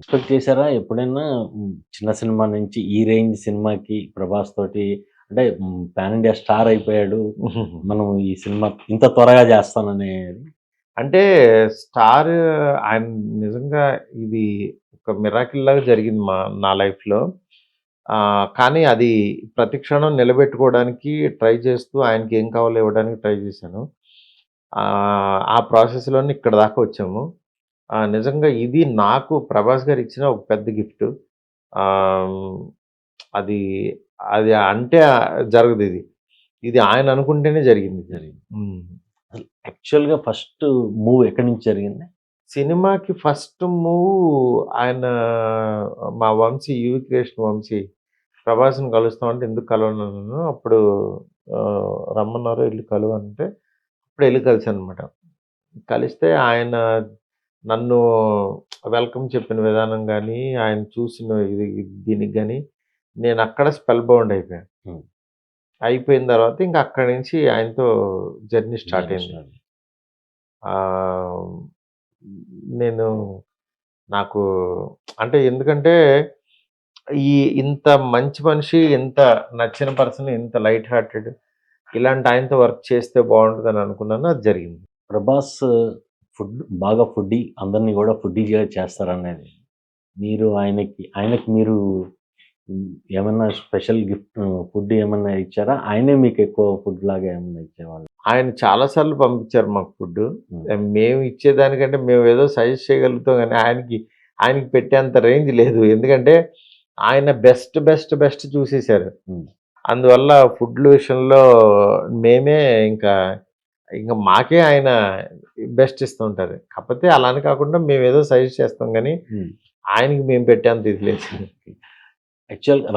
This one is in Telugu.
ఎక్స్‌పెక్ట్ చేసారా ఎప్పుడైనా? చిన్న సినిమా నుంచి ఈ రేంజ్ సినిమాకి ప్రభాస్ తోటి అంటే పాన్ ఇండియా స్టార్ అయిపోయాడు. మనం ఈ సినిమా ఇంత త్వరగా చేస్తాననేది. అంటే స్టార్ ఆయన నిజంగా ఇది ఒక మిరాకిల్ లాగా జరిగింది నా లైఫ్‌లో. కానీ అది ప్రతి క్షణం నిలబెట్టుకోవడానికి ట్రై చేస్తూ ఆయనకి ఏం కావాలో ఇవ్వడానికి ట్రై చేశాను. ఆ ప్రాసెస్‌లోనే ఇక్కడి దాకా వచ్చాము. నిజంగా ఇది నాకు ప్రభాస్ గారు ఇచ్చిన ఒక పెద్ద గిఫ్ట్. ఆహ్, అది అది అంటే జరగదిది. ఇది ఆయన అనుకుంటేనే జరిగింది. జరిగింది. హ్మ్. అసలు యాక్చువల్‌గా ఫస్ట్ మూవ్ ఎక్కడి నుంచి జరిగింది? సినిమాకి ఫస్ట్ మూవ్ ఆయన మా వంశీ యూవి క్రియేషన్ వంశీ ప్రభాస్‌ని కలుస్తామంటే ఎందుకు కలవనన్నాను. అప్పుడు రమ్మన్నారు ఎళ్లి కలువంటే అప్పుడు ఎళ్లి కలిసాననమాట. కలిస్తే ఆయన నన్ను వెల్కమ్ చెప్పిన విధానం గానీ, ఆయన చూసిన దీనికి గానీ నేనక్కడ స్పెల్ బౌండ్ అయిపోయాను. హ్మ్. అయిపోయిన తర్వాత ఇంక అక్కడి నుంచి ఆయనతో జర్నీ స్టార్ట్ అయింది. జనరేషన్. ఆహ్, నేను నాకు అంటే ఎందుకంటే ఇంత మంచి మనిషి, ఇంత నచ్చిన పర్సన్, ఇంత లైట్ హార్టెడ్ ఇలాంటి ఆయనతో వర్క్ చేస్తే బావుంటదని అనుకున్నాను. అది జరిగింది. ప్రభాస్ బాగా ఫుడ్డీ అందరిని గూడా ఫుడ్డీగా చేస్తారనేది. మీరు ఆయనకి మీరు ఏమన్నా స్పెషల్ గిఫ్ట్ ఫుడ్ ఏమన్నా ఇచ్చారా? ఆయనే మీకు ఎక్కువ ఫుడ్ లాగా ఏమన్నా ఇచ్చేవాళ్ళా? ఆయన చాలా సార్లు పంపించారు మాకు ఫుడ్డు. హ్మ్. మేము ఇచ్చేదానికంటే మేమేదో సజెస్ట్ చేయగలుగుతాం గానీ, ఆయనకి పెట్టేంత రేంజ్ లేదు. ఎందుకంటే, ఆయన బెస్ట్, బెస్ట్, బెస్ట్ చూసేసారు. హ్మ్. అందువల్ల ఫుడ్‌ల విషయంలో మేమే ఇంకా, ఇంక మాకే ఆయన బెస్ట్ ఇస్తూ ఉంటారు. కాపోతే అలా అని కాకుండా మేమేదో సజెస్ట్ చేస్తాం గానీ, హ్మ్. ఆయనకి మేము పెట్టేంత ఇది లేదు. యాక్చువల్‌గా